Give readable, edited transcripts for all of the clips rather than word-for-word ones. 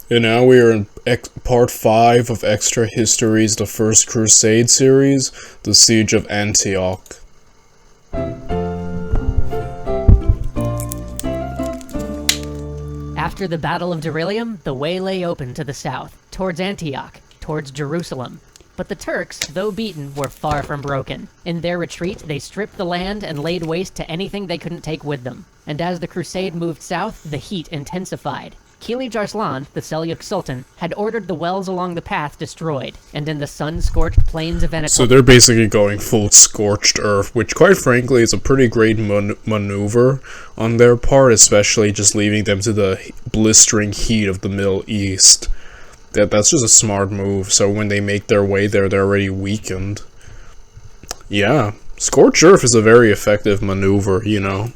And now we are in part 5 of Extra Histories, the First Crusade series, the Siege of Antioch. After the Battle of Deryllium, the way lay open to the south, towards Antioch, towards Jerusalem. But the Turks, though beaten, were far from broken. In their retreat, they stripped the land and laid waste to anything they couldn't take with them. And as the crusade moved south, the heat intensified. Kilij Arslan, the Seljuk Sultan, had ordered the wells along the path destroyed, and in the sun-scorched plains of Anatolia... So they're basically going full scorched earth, which quite frankly is a pretty great maneuver on their part, especially just leaving them to the blistering heat of the Middle East. That's just a smart move, so when they make their way there, they're already weakened. Yeah, scorched earth is a very effective maneuver, you know.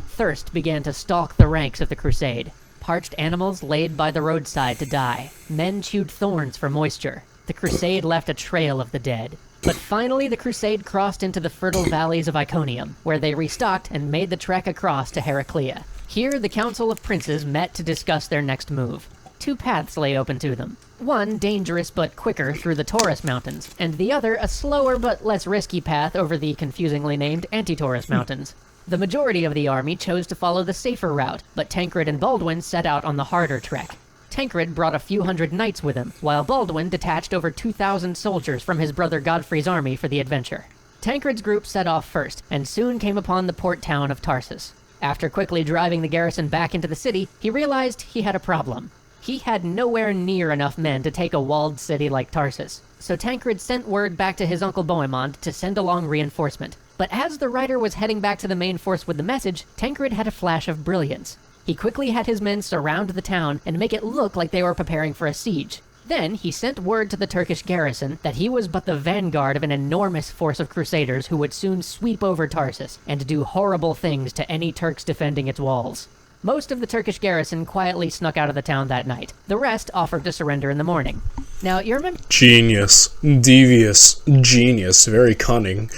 Thirst began to stalk the ranks of the crusade. Parched animals laid by the roadside to die. Men chewed thorns for moisture. The crusade left a trail of the dead. But finally the crusade crossed into the fertile valleys of Iconium, where they restocked and made the trek across to Heraclea. Here the Council of Princes met to discuss their next move. 2 paths lay open to them. One dangerous but quicker through the Taurus Mountains, and the other a slower but less risky path over the confusingly named Anti-Taurus Mountains. The majority of the army chose to follow the safer route, but Tancred and Baldwin set out on the harder trek. Tancred brought a few hundred knights with him, while Baldwin detached over 2,000 soldiers from his brother Godfrey's army for the adventure. Tancred's group set off first, and soon came upon the port town of Tarsus. After quickly driving the garrison back into the city, he realized he had a problem. He had nowhere near enough men to take a walled city like Tarsus, so Tancred sent word back to his uncle Bohemond to send along reinforcement. But as the rider was heading back to the main force with the message, Tancred had a flash of brilliance. He quickly had his men surround the town and make it look like they were preparing for a siege. Then he sent word to the Turkish garrison that he was but the vanguard of an enormous force of crusaders who would soon sweep over Tarsus and do horrible things to any Turks defending its walls. Most of the Turkish garrison quietly snuck out of the town that night. The rest offered to surrender in the morning. Now, you remember... Genius. Devious. Genius. Very cunning.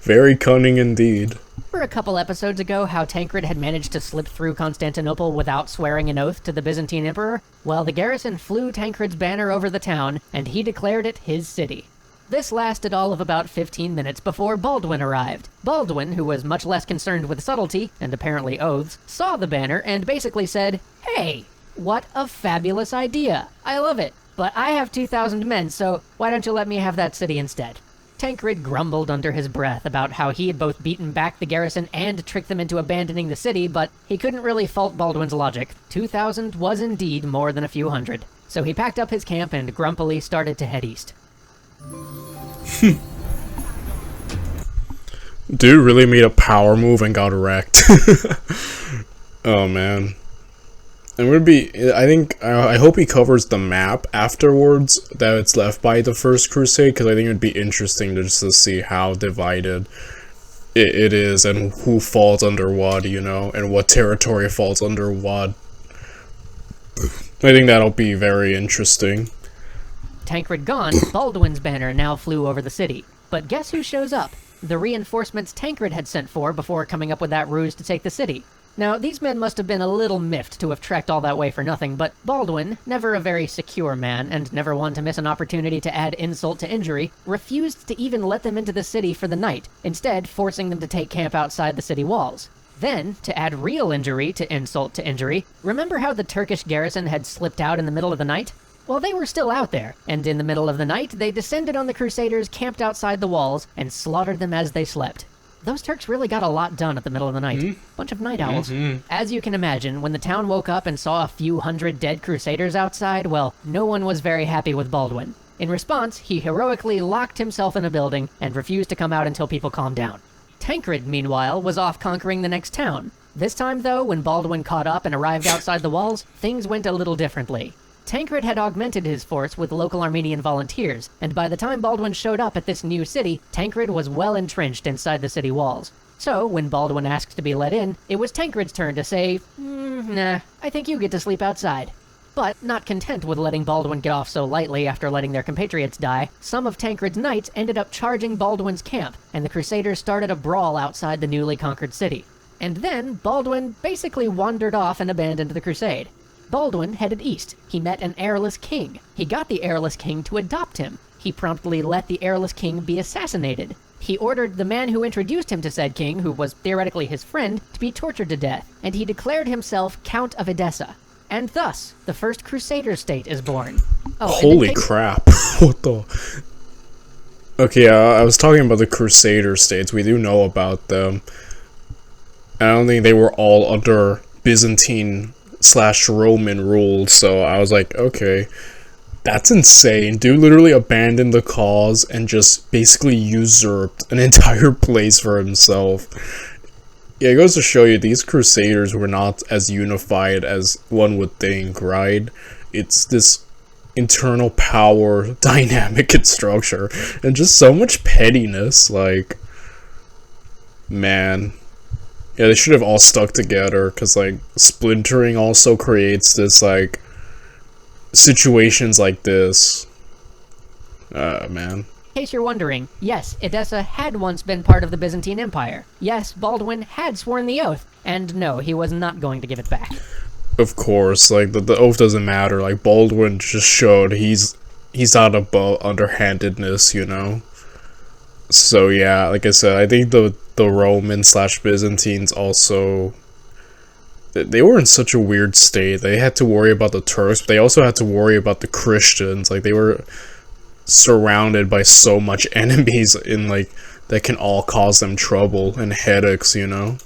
Very cunning indeed. Remember a couple episodes ago how Tancred had managed to slip through Constantinople without swearing an oath to the Byzantine emperor? Well, the garrison flew Tancred's banner over the town, and he declared it his city. This lasted all of about 15 minutes before Baldwin arrived. Baldwin, who was much less concerned with subtlety, and apparently oaths, saw the banner and basically said, "Hey, what a fabulous idea. I love it. But I have 2,000 men, so why don't you let me have that city instead?" Tancred grumbled under his breath about how he had both beaten back the garrison and tricked them into abandoning the city, but he couldn't really fault Baldwin's logic. 2,000 was indeed more than a few hundred. So he packed up his camp and grumpily started to head east. Dude really made a power move and got wrecked. Oh man. I hope he covers the map afterwards that it's left by the First Crusade, because I think it would be interesting to see how divided it is and who falls under what, you know, and what territory falls under what. I think that'll be very interesting. Tancred gone, Baldwin's banner now flew over the city. But guess who shows up? The reinforcements Tancred had sent for before coming up with that ruse to take the city. Now, these men must have been a little miffed to have trekked all that way for nothing, but Baldwin, never a very secure man, and never one to miss an opportunity to add insult to injury, refused to even let them into the city for the night, instead forcing them to take camp outside the city walls. Then, to add real injury to injury, remember how the Turkish garrison had slipped out in the middle of the night? Well, they were still out there, and in the middle of the night, they descended on the Crusaders camped outside the walls and slaughtered them as they slept. Those Turks really got a lot done at the middle of the night. Bunch of night owls. As you can imagine, when the town woke up and saw a few hundred dead Crusaders outside, well, no one was very happy with Baldwin. In response, he heroically locked himself in a building and refused to come out until people calmed down. Tancred, meanwhile, was off conquering the next town. This time, though, when Baldwin caught up and arrived outside the walls, things went a little differently. Tancred had augmented his force with local Armenian volunteers, and by the time Baldwin showed up at this new city, Tancred was well entrenched inside the city walls. So, when Baldwin asked to be let in, it was Tancred's turn to say, "Nah, I think you get to sleep outside." But, not content with letting Baldwin get off so lightly after letting their compatriots die, some of Tancred's knights ended up charging Baldwin's camp, and the Crusaders started a brawl outside the newly conquered city. And then, Baldwin basically wandered off and abandoned the crusade. Baldwin headed east. He met an heirless king. He got the heirless king to adopt him. He promptly let the heirless king be assassinated. He ordered the man who introduced him to said king, who was theoretically his friend, to be tortured to death, and he declared himself Count of Edessa. And thus, the first Crusader state is born. Oh, holy crap. What the... Okay, I was talking about the Crusader states. We do know about them. I don't think they were all under Byzantine/Roman rule, so I was like, okay, that's insane. Dude literally abandoned the cause and just basically usurped an entire place for himself. Yeah, it goes to show you, these Crusaders were not as unified as one would think, right? It's this internal power dynamic and structure, and just so much pettiness, like, man. Yeah, they should have all stuck together, because, like, splintering also creates this, like, situations like this. Man. In case you're wondering, yes, Edessa had once been part of the Byzantine Empire. Yes, Baldwin had sworn the oath, and no, he was not going to give it back. Of course, like, the oath doesn't matter. Like, Baldwin just showed he's not above underhandedness, you know? So yeah, like I said, I think the Romans/Byzantines also, they were in such a weird state. They had to worry about the Turks, but they also had to worry about the Christians. Like, they were surrounded by so much enemies in, like, that can all cause them trouble and headaches, you know?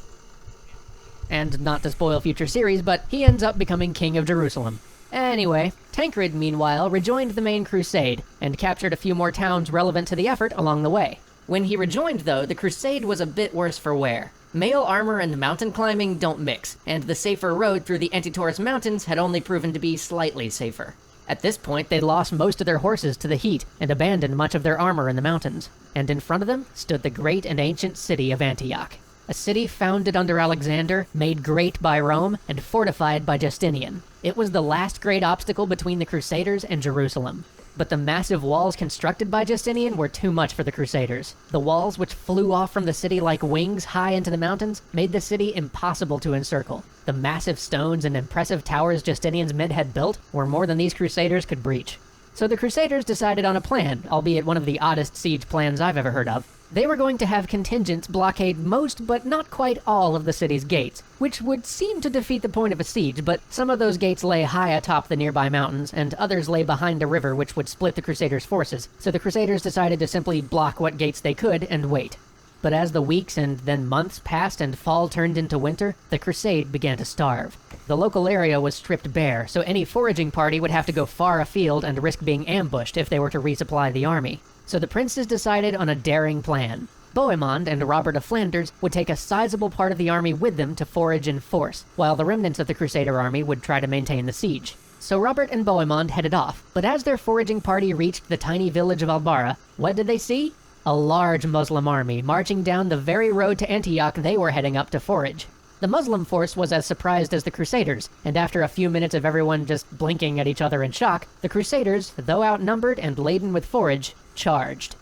And not to spoil future series, but he ends up becoming King of Jerusalem. Anyway, Tancred, meanwhile, rejoined the main crusade, and captured a few more towns relevant to the effort along the way. When he rejoined, though, the crusade was a bit worse for wear. Mail armor and mountain climbing don't mix, and the safer road through the Antioch Mountains had only proven to be slightly safer. At this point, they'd lost most of their horses to the heat, and abandoned much of their armor in the mountains. And in front of them stood the great and ancient city of Antioch. A city founded under Alexander, made great by Rome, and fortified by Justinian. It was the last great obstacle between the Crusaders and Jerusalem. But the massive walls constructed by Justinian were too much for the Crusaders. The walls, which flew off from the city like wings high into the mountains, made the city impossible to encircle. The massive stones and impressive towers Justinian's men had built were more than these Crusaders could breach. So the Crusaders decided on a plan, albeit one of the oddest siege plans I've ever heard of. They were going to have contingents blockade most, but not quite all, of the city's gates, which would seem to defeat the point of a siege, but some of those gates lay high atop the nearby mountains, and others lay behind a river which would split the Crusaders' forces, so the Crusaders decided to simply block what gates they could and wait. But as the weeks and then months passed and fall turned into winter, the Crusade began to starve. The local area was stripped bare, so any foraging party would have to go far afield and risk being ambushed if they were to resupply the army. So the princes decided on a daring plan. Bohemond and Robert of Flanders would take a sizable part of the army with them to forage in force, while the remnants of the Crusader army would try to maintain the siege. So Robert and Bohemond headed off, but as their foraging party reached the tiny village of Albara, what did they see? A large Muslim army marching down the very road to Antioch they were heading up to forage. The Muslim force was as surprised as the Crusaders, and after a few minutes of everyone just blinking at each other in shock, the Crusaders, though outnumbered and laden with forage, charged.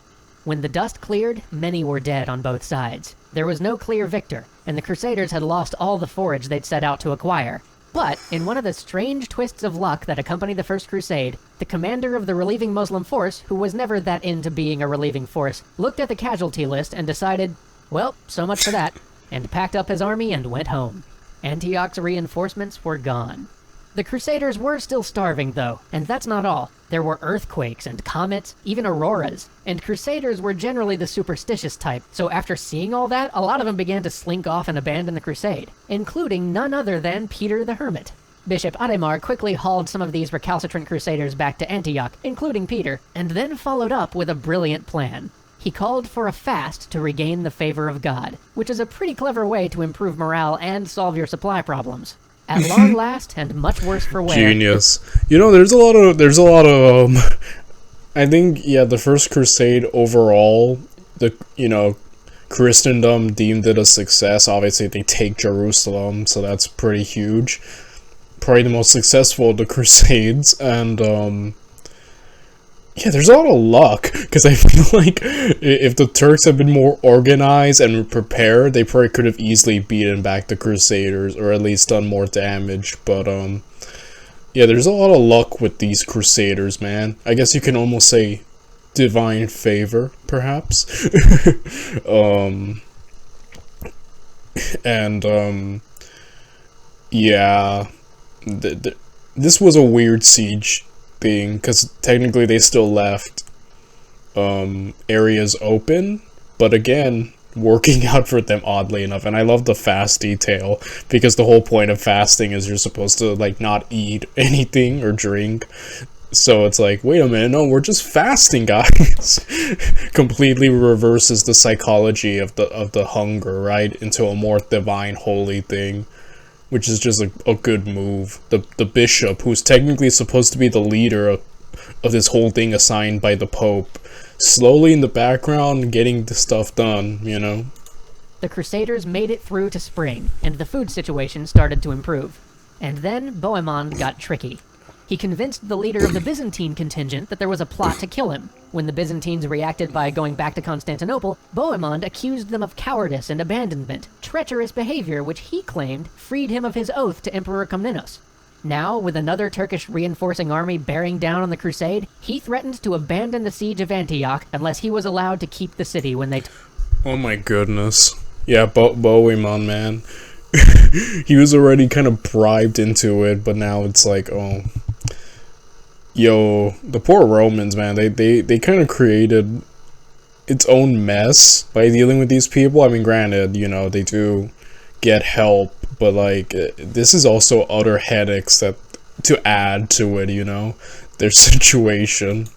When the dust cleared, many were dead on both sides. There was no clear victor, and the Crusaders had lost all the forage they'd set out to acquire. But, in one of the strange twists of luck that accompanied the First Crusade, the commander of the relieving Muslim force, who was never that into being a relieving force, looked at the casualty list and decided, well, so much for that, and packed up his army and went home. Antioch's reinforcements were gone. The Crusaders were still starving, though, and that's not all. There were earthquakes and comets, even auroras, and Crusaders were generally the superstitious type, so after seeing all that, a lot of them began to slink off and abandon the crusade, including none other than Peter the Hermit. Bishop Adhemar quickly hauled some of these recalcitrant Crusaders back to Antioch, including Peter, and then followed up with a brilliant plan. He called for a fast to regain the favor of God, which is a pretty clever way to improve morale and solve your supply problems. At long last, and much worse for wear. Genius. You know, there's a lot of, I think, yeah, the First Crusade overall, Christendom deemed it a success. Obviously, they take Jerusalem, so that's pretty huge. Probably the most successful of the Crusades, and, yeah, there's a lot of luck, because I feel like if the Turks had been more organized and prepared, they probably could have easily beaten back the Crusaders, or at least done more damage, but, Yeah, there's a lot of luck with these Crusaders, man. I guess you can almost say divine favor, perhaps. um, and, yeah, this was a weird siege thing, because technically they still left, areas open, but again, working out for them oddly enough. And I love the fast detail, because the whole point of fasting is you're supposed to like not eat anything or drink. So it's like, wait a minute, no, we're just fasting, guys. Completely reverses the psychology of the hunger, right, into a more divine holy thing, which is just a good move. The bishop, who's technically supposed to be the leader of this whole thing assigned by the Pope, slowly in the background getting the stuff done, you know? The Crusaders made it through to spring, and the food situation started to improve. And then Bohemond got tricky. He convinced the leader of the Byzantine contingent that there was a plot to kill him. When the Byzantines reacted by going back to Constantinople, Bohemond accused them of cowardice and abandonment, treacherous behavior which he claimed freed him of his oath to Emperor Komnenos. Now, with another Turkish reinforcing army bearing down on the Crusade, he threatened to abandon the siege of Antioch unless he was allowed to keep the city when they... Oh my goodness. Yeah, Bohemond, man. He was already kind of bribed into it, but now it's like, oh... Yo, the poor Romans, man, they kind of created its own mess by dealing with these people. I mean, granted, you know, they do get help, but like, this is also other headaches that to add to it, you know, their situation.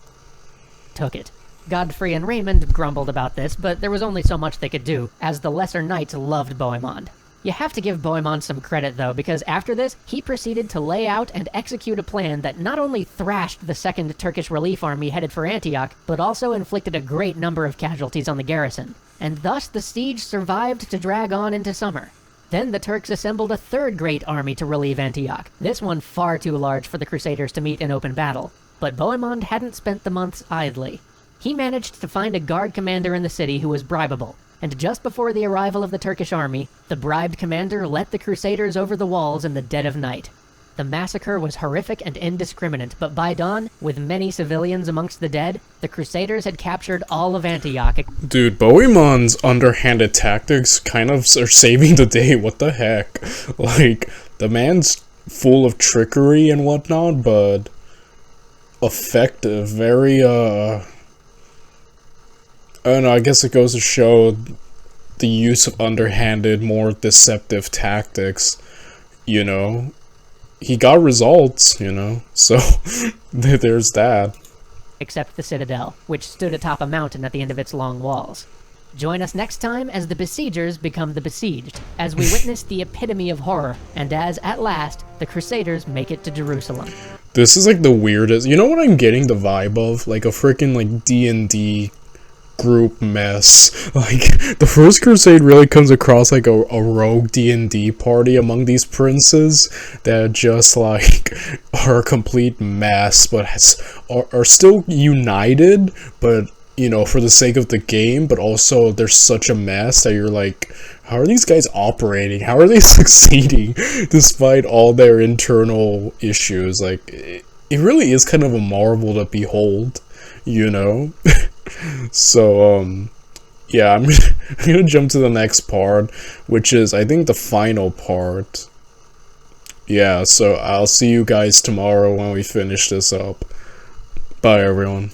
Took it. Godfrey and Raymond grumbled about this, but there was only so much they could do, as the lesser knights loved Bohemond. You have to give Bohemond some credit, though, because after this, he proceeded to lay out and execute a plan that not only thrashed the Second Turkish Relief Army headed for Antioch, but also inflicted a great number of casualties on the garrison. And thus the siege survived to drag on into summer. Then the Turks assembled a third great army to relieve Antioch, this one far too large for the Crusaders to meet in open battle. But Bohemond hadn't spent the months idly. He managed to find a guard commander in the city who was bribable. And just before the arrival of the Turkish army, the bribed commander let the Crusaders over the walls in the dead of night. The massacre was horrific and indiscriminate, but by dawn, with many civilians amongst the dead, the Crusaders had captured all of Antioch. Dude, Bohemond's underhanded tactics kind of are saving the day, what the heck? Like, the man's full of trickery and whatnot, but effective, very, I don't know, I guess it goes to show the use of underhanded, more deceptive tactics, you know. He got results, you know, so there's that. Except the citadel, which stood atop a mountain at the end of its long walls. Join us next time as the besiegers become the besieged, as we witness the epitome of horror, and as, at last, the Crusaders make it to Jerusalem. This is like the weirdest, you know what I'm getting the vibe of? Like a freaking like D&D group mess. Like, the First Crusade really comes across like a rogue D&D party among these princes that just like are a complete mess, but are still united, but you know, for the sake of the game, but also they're such a mess that you're like, how are these guys operating? How are they succeeding despite all their internal issues? Like, it really is kind of a marvel to behold, you know? So, yeah, I'm gonna jump to the next part, which is, I think, the final part. Yeah, so I'll see you guys tomorrow when we finish this up. Bye, everyone.